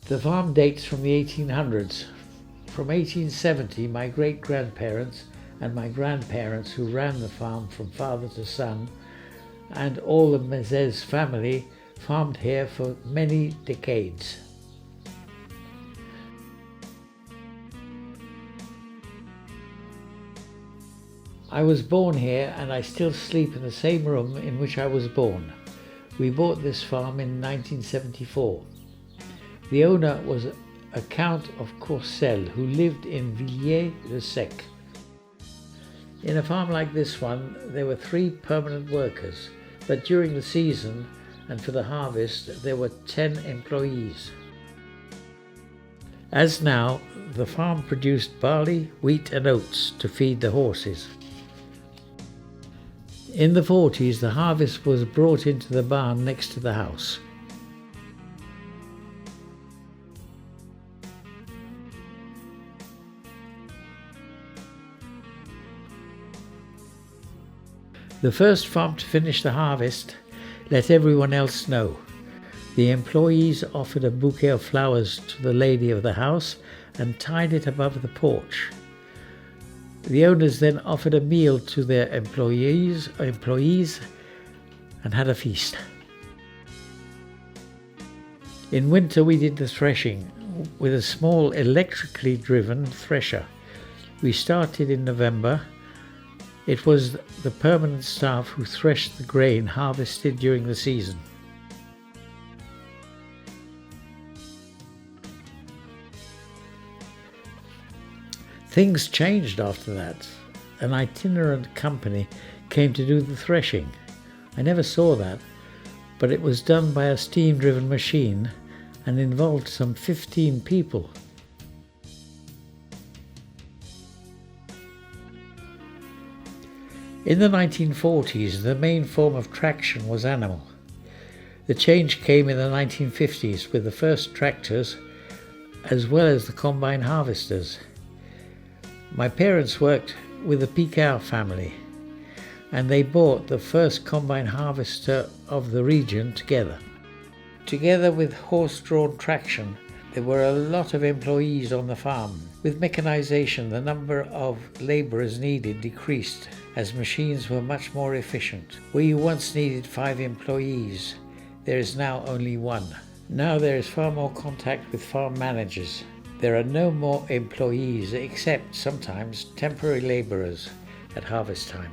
The farm dates from the 1800s. From 1870, my great-grandparents and my grandparents, who ran the farm from father to son, and all the Mésaise family farmed here for many decades. I was born here and I still sleep in the same room in which I was born. We bought this farm in 1974. The owner was a Count of Courcelles who lived in Villiers-le-Sec. In a farm like this one, there were 3 permanent workers, but during the season and for the harvest, there were 10 employees. As now, the farm produced barley, wheat and oats to feed the horses. In the 40s, the harvest was brought into the barn next to the house. The first farm to finish the harvest let everyone else know. The employees offered a bouquet of flowers to the lady of the house and tied it above the porch. The owners then offered a meal to their employees and had a feast. In winter we did the threshing with a small electrically driven thresher. We started in November. It was the permanent staff who threshed the grain harvested during the season. Things changed after that. An itinerant company came to do the threshing. I never saw that, but it was done by a steam-driven machine and involved some 15 people. In the 1940s, the main form of traction was animal. The change came in the 1950s with the first tractors as well as the combine harvesters. My parents worked with the Picard family and they bought the first combine harvester of the region together. Together with horse-drawn traction, there were a lot of employees on the farm. With mechanization, the number of laborers needed decreased as machines were much more efficient. Where you once needed 5 employees, there is now only 1. Now there is far more contact with farm managers. There are no more employees except sometimes temporary laborers at harvest time.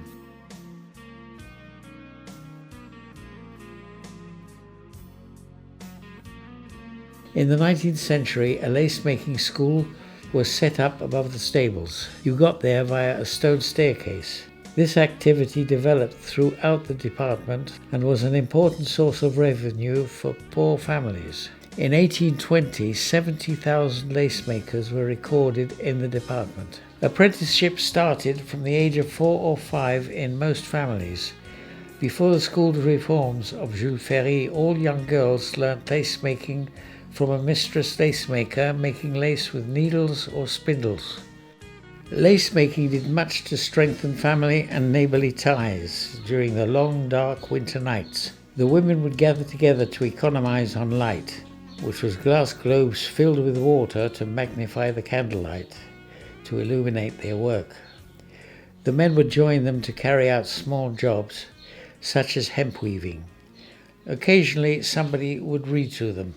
In the 19th century, a lace-making school was set up above the stables. You got there via a stone staircase. This activity developed throughout the department and was an important source of revenue for poor families. In 1820, 70,000 lace makers were recorded in the department. Apprenticeship started from the age of 4 or 5 in most families. Before the school reforms of Jules Ferry, all young girls learnt lace making from a mistress lace maker making lace with needles or spindles. Lace making did much to strengthen family and neighbourly ties during the long, dark winter nights. The women would gather together to economise on light, which was glass globes filled with water to magnify the candlelight, to illuminate their work. The men would join them to carry out small jobs, such as hemp weaving. Occasionally somebody would read to them.